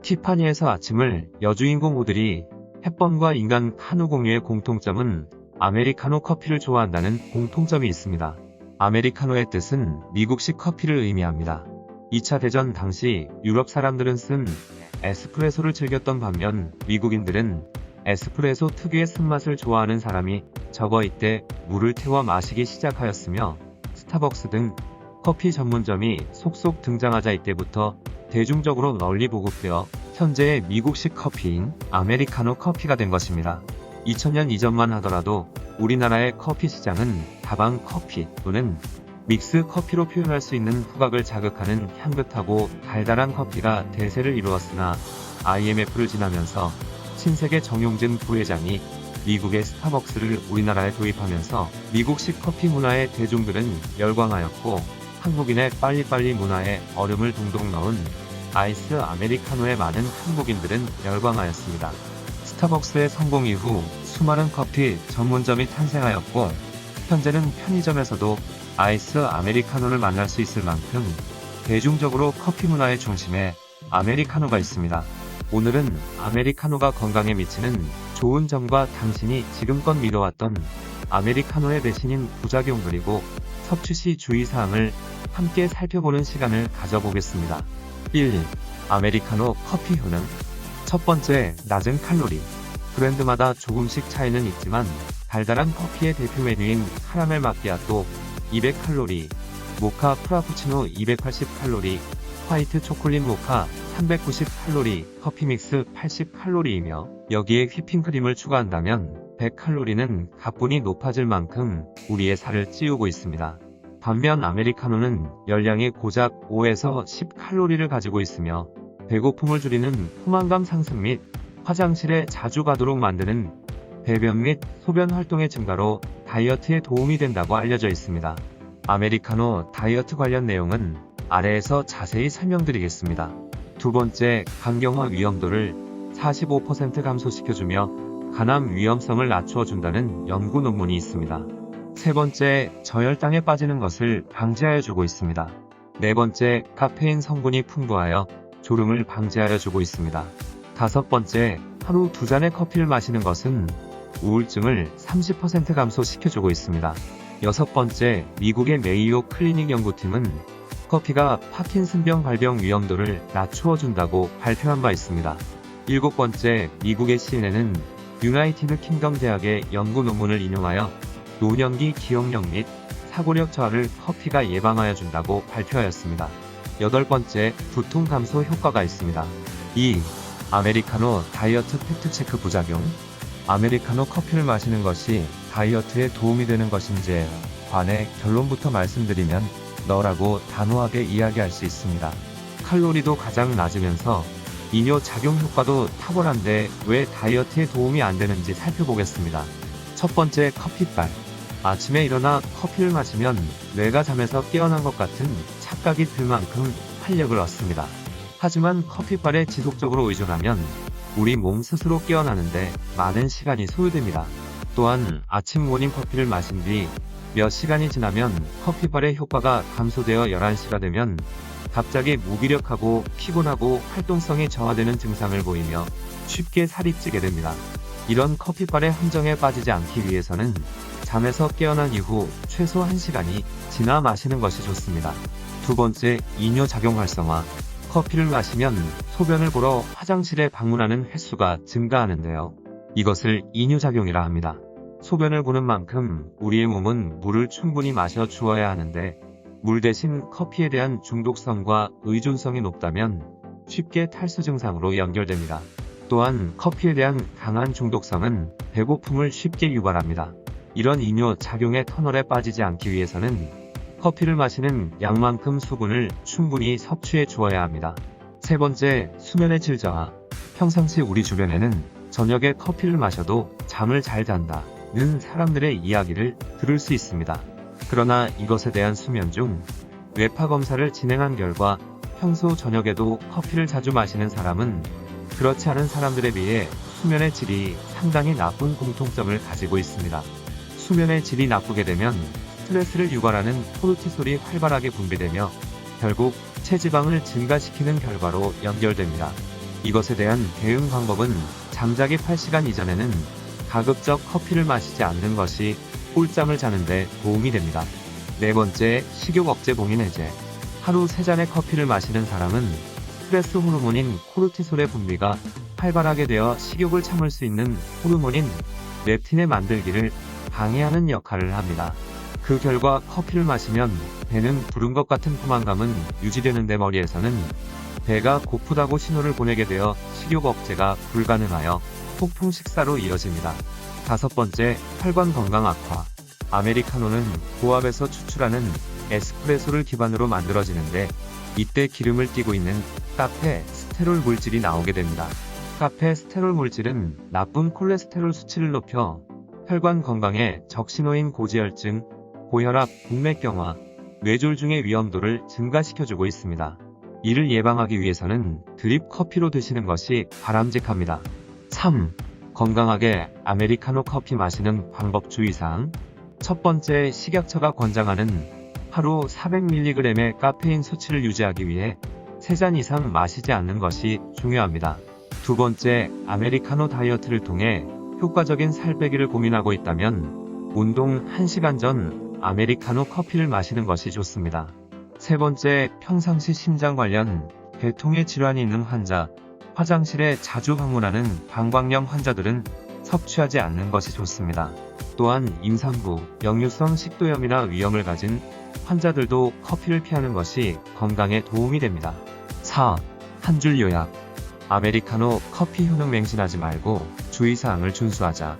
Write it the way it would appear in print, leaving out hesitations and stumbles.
티파니에서 아침을 여주인공 오드리 헵번과 인간 한우 공유의 공통점은 아메리카노 커피를 좋아한다는 공통점이 있습니다. 아메리카노의 뜻은 미국식 커피를 의미합니다. 2차 대전 당시 유럽 사람들은 쓴 에스프레소를 즐겼던 반면 미국인들은 에스프레소 특유의 쓴맛을 좋아하는 사람이 적어 이때 물을 태워 마시기 시작하였으며 스타벅스 등 커피 전문점이 속속 등장하자 이때부터 대중적으로 널리 보급되어 현재의 미국식 커피인 아메리카노 커피가 된 것입니다. 2000년 이전만 하더라도 우리나라의 커피 시장은 다방 커피 또는 믹스 커피로 표현할 수 있는 후각을 자극하는 향긋하고 달달한 커피가 대세를 이루었으나 IMF를 지나면서 신세계 정용진 부회장이 미국의 스타벅스를 우리나라에 도입하면서 미국식 커피 문화에 대중들은 열광하였고 한국인의 빨리빨리 문화에 얼음을 동동 넣은 아이스 아메리카노에 많은 한국인들은 열광하였습니다. 스타벅스의 성공 이후 수많은 커피 전문점이 탄생하였고 현재는 편의점에서도 아이스 아메리카노를 만날 수 있을 만큼 대중적으로 커피 문화의 중심에 아메리카노가 있습니다. 오늘은 아메리카노가 건강에 미치는 좋은 점과 당신이 지금껏 믿어왔던 아메리카노의 대신인 부작용 그리고 섭취 시 주의사항을 함께 살펴보는 시간을 가져보겠습니다. 1. 아메리카노 커피 효능. 첫 번째, 낮은 칼로리. 브랜드마다 조금씩 차이는 있지만 달달한 커피의 대표 메뉴인 카라멜 마키아토 200칼로리, 모카 프라푸치노 280칼로리, 화이트 초콜릿 모카 390칼로리, 커피 믹스 80칼로리이며 여기에 휘핑크림을 추가한다면 100칼로리는 가뿐히 높아질 만큼 우리의 살을 찌우고 있습니다. 반면 아메리카노는 열량이 고작 5에서 10칼로리를 가지고 있으며 배고픔을 줄이는 포만감 상승 및 화장실에 자주 가도록 만드는 배변 및 소변 활동의 증가로 다이어트에 도움이 된다고 알려져 있습니다. 아메리카노 다이어트 관련 내용은 아래에서 자세히 설명드리겠습니다. 두 번째, 간경화 위험도를 45% 감소시켜주며 간암 위험성을 낮추어준다는 연구 논문이 있습니다. 세 번째, 저혈당에 빠지는 것을 방지하여주고 있습니다. 네 번째, 카페인 성분이 풍부하여 졸음을 방지하여주고 있습니다. 다섯 번째, 하루 2잔의 커피를 마시는 것은 우울증을 30% 감소시켜주고 있습니다. 여섯 번째, 미국의 메이오 클리닉 연구팀은 커피가 파킨슨병 발병 위험도를 낮추어준다고 발표한 바 있습니다. 일곱 번째, 미국의 CNN은 유나이티드 킹덤 대학의 연구 논문을 인용하여 노년기 기억력 및 사고력 저하를 커피가 예방하여 준다고 발표하였습니다. 여덟 번째, 두통 감소 효과가 있습니다. 2. 아메리카노 다이어트 팩트체크 부작용. 아메리카노 커피를 마시는 것이 다이어트에 도움이 되는 것인지에 관해 결론부터 말씀드리면 너라고 단호하게 이야기할 수 있습니다. 칼로리도 가장 낮으면서 이뇨 작용 효과도 탁월한데 왜 다이어트에 도움이 안 되는지 살펴보겠습니다. 첫 번째, 커피빨. 아침에 일어나 커피를 마시면 뇌가 잠에서 깨어난 것 같은 착각이 들 만큼 활력을 얻습니다. 하지만 커피빨에 지속적으로 의존하면 우리 몸 스스로 깨어나는데 많은 시간이 소요됩니다. 또한 아침 모닝커피를 마신 뒤 몇 시간이 지나면 커피빨의 효과가 감소되어 11시가 되면 갑자기 무기력하고 피곤하고 활동성이 저하되는 증상을 보이며 쉽게 살이 찌게 됩니다. 이런 커피빨의 함정에 빠지지 않기 위해서는 잠에서 깨어난 이후 최소 1시간이 지나 마시는 것이 좋습니다. 두 번째, 이뇨작용 활성화. 커피를 마시면 소변을 보러 화장실에 방문하는 횟수가 증가하는데요. 이것을 이뇨작용이라 합니다. 소변을 보는 만큼 우리의 몸은 물을 충분히 마셔 주어야 하는데 물 대신 커피에 대한 중독성과 의존성이 높다면 쉽게 탈수 증상으로 연결됩니다. 또한 커피에 대한 강한 중독성은 배고픔을 쉽게 유발합니다. 이런 이뇨 작용의 터널에 빠지지 않기 위해서는 커피를 마시는 양만큼 수분을 충분히 섭취해 주어야 합니다. 세 번째, 수면의 질 저하. 평상시 우리 주변에는 저녁에 커피를 마셔도 잠을 잘 잔다는 사람들의 이야기를 들을 수 있습니다. 그러나 이것에 대한 수면 중 뇌파 검사를 진행한 결과 평소 저녁에도 커피를 자주 마시는 사람은 그렇지 않은 사람들에 비해 수면의 질이 상당히 나쁜 공통점을 가지고 있습니다. 수면의 질이 나쁘게 되면 스트레스를 유발하는 코르티솔이 활발하게 분비되며 결국 체지방을 증가시키는 결과로 연결됩니다. 이것에 대한 대응 방법은 잠자기 8시간 이전에는 가급적 커피를 마시지 않는 것이 꿀잠을 자는데 도움이 됩니다. 네 번째, 식욕 억제 봉인 해제. 하루 3잔의 커피를 마시는 사람은 스트레스 호르몬인 코르티솔의 분비가 활발하게 되어 식욕을 참을 수 있는 호르몬인 렙틴의 만들기를 방해하는 역할을 합니다. 그 결과 커피를 마시면 배는 부른 것 같은 포만감은 유지되는데 머리에서는 배가 고프다고 신호를 보내게 되어 식욕 억제가 불가능하여 폭풍 식사로 이어집니다. 다섯 번째, 혈관 건강 악화. 아메리카노는 고압에서 추출하는 에스프레소를 기반으로 만들어지는데 이때 기름을 띠고 있는 카페 스테롤 물질이 나오게 됩니다. 카페 스테롤 물질은 나쁜 콜레스테롤 수치를 높여 혈관 건강에 적신호인 고지혈증, 고혈압, 동맥경화, 뇌졸중의 위험도를 증가시켜주고 있습니다. 이를 예방하기 위해서는 드립 커피로 드시는 것이 바람직합니다. 3. 건강하게 아메리카노 커피 마시는 방법 주의사항. 첫 번째, 식약처가 권장하는 하루 400mg의 카페인 수치를 유지하기 위해 3잔 이상 마시지 않는 것이 중요합니다. 두 번째, 아메리카노 다이어트를 통해 효과적인 살 빼기를 고민하고 있다면 운동 1시간 전 아메리카노 커피를 마시는 것이 좋습니다. 세 번째, 평상시 심장 관련 계통의 질환이 있는 환자, 화장실에 자주 방문하는 방광염 환자들은 섭취하지 않는 것이 좋습니다. 또한 임산부, 역류성 식도염이나 위염을 가진 환자들도 커피를 피하는 것이 건강에 도움이 됩니다. 4. 한 줄 요약. 아메리카노 커피 효능 맹신하지 말고 주의사항을 준수하자.